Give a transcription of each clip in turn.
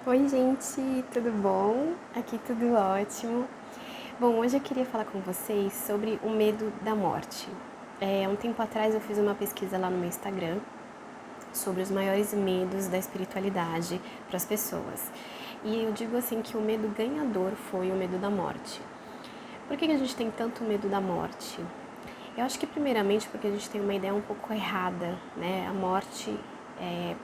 Oi, gente, tudo bom? Aqui tudo ótimo. Bom, hoje eu queria falar com vocês sobre o medo da morte. Um tempo atrás eu fiz uma pesquisa lá no meu Instagram sobre os maiores medos da espiritualidade para as pessoas. E eu digo assim que o medo ganhador foi o medo da morte. Por que a gente tem tanto medo da morte? Eu acho que primeiramente porque a gente tem uma ideia um pouco errada, né? A morte,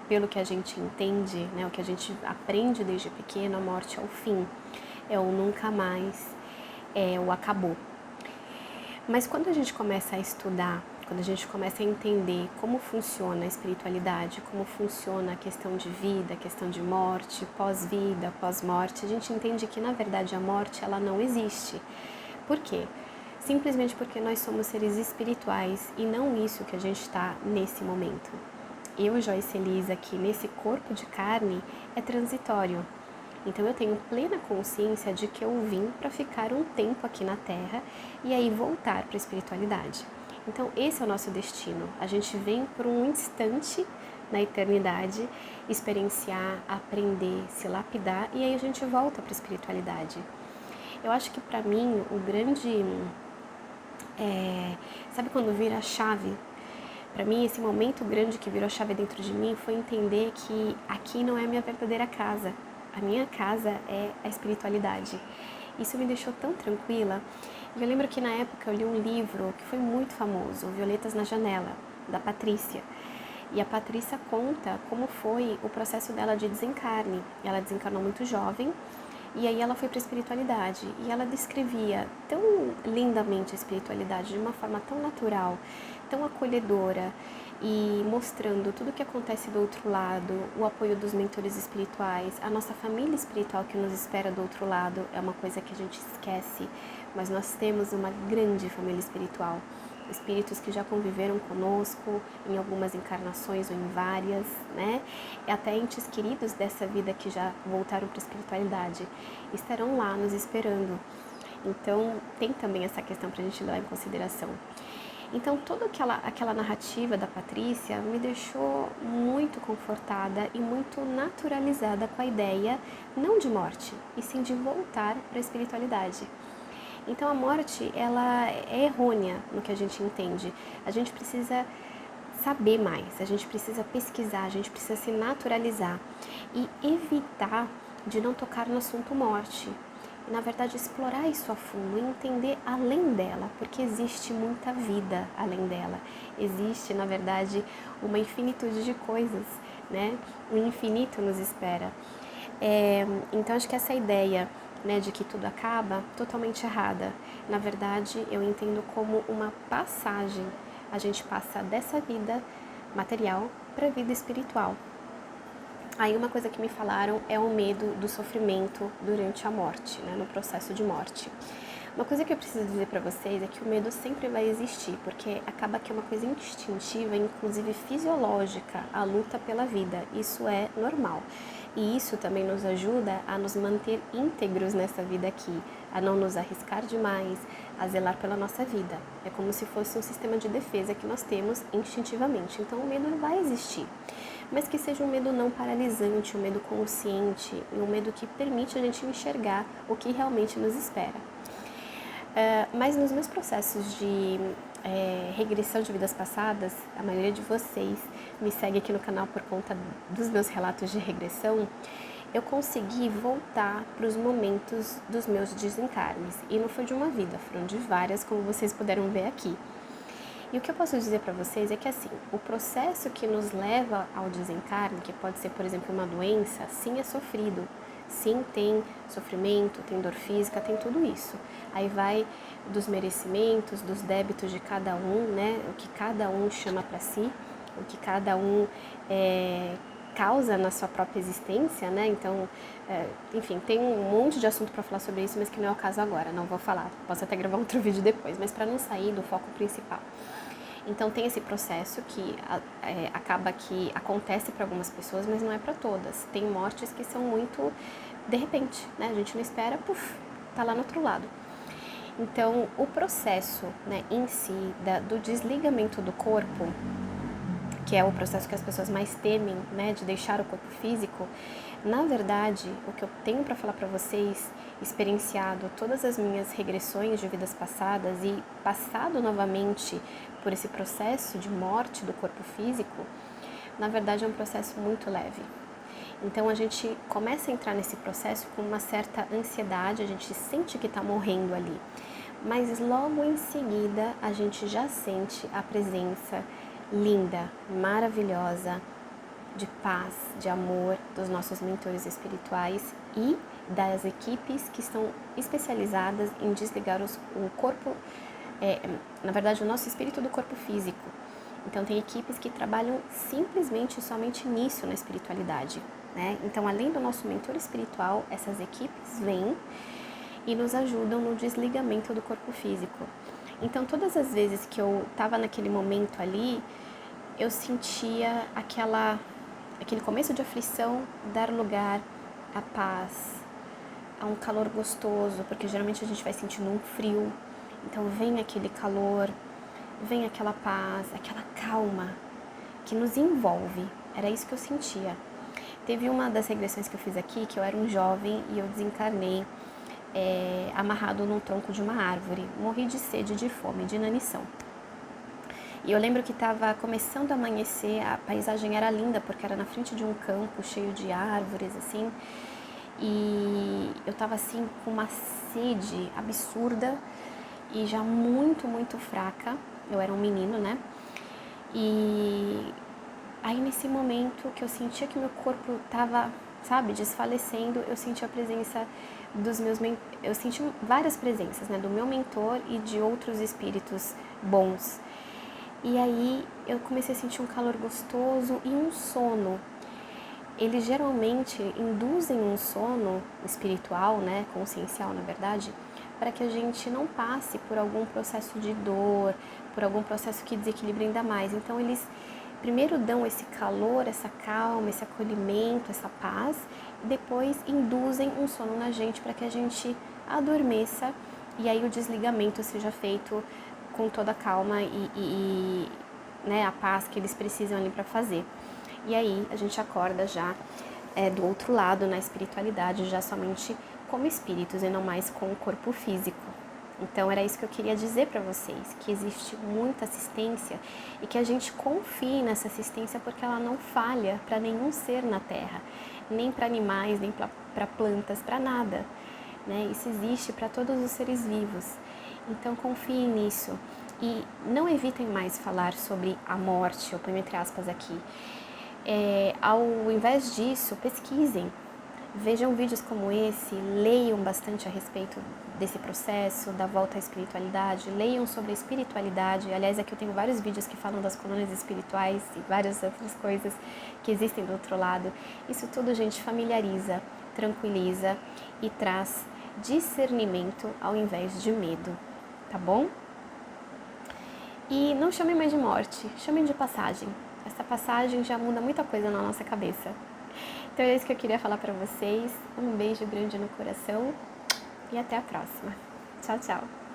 pelo que a gente entende, né? O que a gente aprende desde pequeno, a morte é o fim, é o nunca mais, é o acabou. Mas quando a gente começa a estudar, quando a gente começa a entender como funciona a espiritualidade, como funciona a questão de vida, a questão de morte, pós-vida, pós-morte, a gente entende que na verdade a morte ela não existe. Por quê? Simplesmente porque nós somos seres espirituais e não isso que a gente está nesse momento. Eu, Joyce Elisa, aqui nesse corpo de carne, é transitório. Então eu tenho plena consciência de que eu vim para ficar um tempo aqui na Terra e aí voltar para a espiritualidade. Então esse é o nosso destino. A gente vem por um instante na eternidade experienciar, aprender, se lapidar e aí a gente volta para a espiritualidade. Eu acho que para mim o grande sabe quando vira a chave? Para mim, esse momento grande que virou a chave dentro de mim foi entender que aqui não é a minha verdadeira casa. A minha casa é a espiritualidade. Isso me deixou tão tranquila. E eu lembro que na época eu li um livro que foi muito famoso, Violetas na Janela, da Patrícia. E a Patrícia conta como foi o processo dela de desencarne. Ela desencarnou muito jovem e aí ela foi para a espiritualidade e ela descrevia tão lindamente a espiritualidade de uma forma tão natural, tão acolhedora e mostrando tudo o que acontece do outro lado, o apoio dos mentores espirituais, a nossa família espiritual que nos espera do outro lado é uma coisa que a gente esquece, mas nós temos uma grande família espiritual. Espíritos que já conviveram conosco em algumas encarnações ou em várias, né? E até entes queridos dessa vida que já voltaram para a espiritualidade estarão lá nos esperando. Então, tem também essa questão para a gente levar em consideração. Então, toda aquela narrativa da Patrícia me deixou muito confortada e muito naturalizada com a ideia, não de morte, e sim de voltar para a espiritualidade. Então a morte, ela é errônea no que a gente entende. A gente precisa saber mais, a gente precisa pesquisar, a gente precisa se naturalizar e evitar de não tocar no assunto morte. E, na verdade, explorar isso a fundo e entender além dela, porque existe muita vida além dela. Existe, na verdade, uma infinitude de coisas, né? O infinito nos espera. Então, acho que essa ideia, né, de que tudo acaba, totalmente errada. Na verdade, eu entendo como uma passagem. A gente passa dessa vida material para a vida espiritual. Aí uma coisa que me falaram é o medo do sofrimento durante a morte, né, no processo de morte. Uma coisa que eu preciso dizer para vocês é que o medo sempre vai existir, porque acaba que é uma coisa instintiva, inclusive fisiológica, a luta pela vida. Isso é normal. E isso também nos ajuda a nos manter íntegros nessa vida aqui, a não nos arriscar demais, a zelar pela nossa vida. É como se fosse um sistema de defesa que nós temos instintivamente. Então o medo vai existir, mas que seja um medo não paralisante, um medo consciente e um medo que permite a gente enxergar o que realmente nos espera. Mas nos meus processos de regressão de vidas passadas, a maioria de vocês me segue aqui no canal por conta dos meus relatos de regressão, eu consegui voltar para os momentos dos meus desencarnes. E não foi de uma vida, foram de várias, como vocês puderam ver aqui. E o que eu posso dizer para vocês é que assim, o processo que nos leva ao desencarne, que pode ser, por exemplo, uma doença, sim é sofrido. Sim, tem sofrimento, tem dor física, tem tudo isso. Aí vai dos merecimentos, dos débitos de cada um, né? O que cada um chama para si, o que cada um causa na sua própria existência, né? Então, enfim, tem um monte de assunto para falar sobre isso, mas que não é o caso agora, não vou falar. Posso até gravar outro vídeo depois, mas para não sair do foco principal. Então tem esse processo que acaba que acontece para algumas pessoas, mas não é para todas. Tem mortes que são muito de repente, né? A gente não espera, puf, tá lá no outro lado. Então o processo, né, em si do desligamento do corpo que é o processo que as pessoas mais temem, né, de deixar o corpo físico, na verdade, o que eu tenho para falar para vocês, experienciado todas as minhas regressões de vidas passadas e passado novamente por esse processo de morte do corpo físico, na verdade é um processo muito leve. Então a gente começa a entrar nesse processo com uma certa ansiedade, a gente sente que está morrendo ali, mas logo em seguida a gente já sente a presença linda, maravilhosa, de paz, de amor dos nossos mentores espirituais e das equipes que estão especializadas em desligar o corpo, na verdade o nosso espírito do corpo físico. Então tem equipes que trabalham simplesmente somente nisso, na espiritualidade, né? Então além do nosso mentor espiritual, essas equipes vêm e nos ajudam no desligamento do corpo físico. Então todas as vezes que eu estava naquele momento ali, eu sentia aquele começo de aflição dar lugar à paz, a um calor gostoso, porque geralmente a gente vai sentindo um frio, então vem aquele calor, vem aquela paz, aquela calma que nos envolve. Era isso que eu sentia. Teve uma das regressões que eu fiz aqui, que eu era um jovem e eu desencarnei amarrado num tronco de uma árvore. Morri de sede, de fome, de inanição. E eu lembro que estava começando a amanhecer, a paisagem era linda, porque era na frente de um campo cheio de árvores, assim. E eu estava assim com uma sede absurda e já muito, muito fraca. Eu era um menino, né? E aí nesse momento que eu sentia que meu corpo estava, sabe, desfalecendo, eu senti a presença dos meus... Eu senti várias presenças, né? Do meu mentor e de outros espíritos bons. E aí eu comecei a sentir um calor gostoso e um sono. Eles geralmente induzem um sono espiritual, né, consciencial na verdade, para que a gente não passe por algum processo de dor, por algum processo que desequilibre ainda mais. Então eles primeiro dão esse calor, essa calma, esse acolhimento, essa paz, e depois induzem um sono na gente para que a gente adormeça e aí o desligamento seja feito com toda a calma e né, a paz que eles precisam ali para fazer. E aí a gente acorda já do outro lado, na espiritualidade, já somente como espíritos e não mais com o corpo físico. Então era isso que eu queria dizer para vocês, que existe muita assistência e que a gente confie nessa assistência porque ela não falha para nenhum ser na Terra, nem para animais, nem para plantas, para nada, né? Isso existe para todos os seres vivos. Então confiem nisso e não evitem mais falar sobre a morte, eu ponho entre aspas aqui. Ao invés disso, pesquisem, vejam vídeos como esse, leiam bastante a respeito desse processo, da volta à espiritualidade, leiam sobre a espiritualidade. Aliás, aqui eu tenho vários vídeos que falam das colônias espirituais e várias outras coisas que existem do outro lado. Isso tudo, gente, familiariza, tranquiliza e traz discernimento ao invés de medo. Tá bom? E não chamem mais de morte, chamem de passagem. Essa passagem já muda muita coisa na nossa cabeça. Então é isso que eu queria falar pra vocês. Um beijo grande no coração e até a próxima. Tchau, tchau.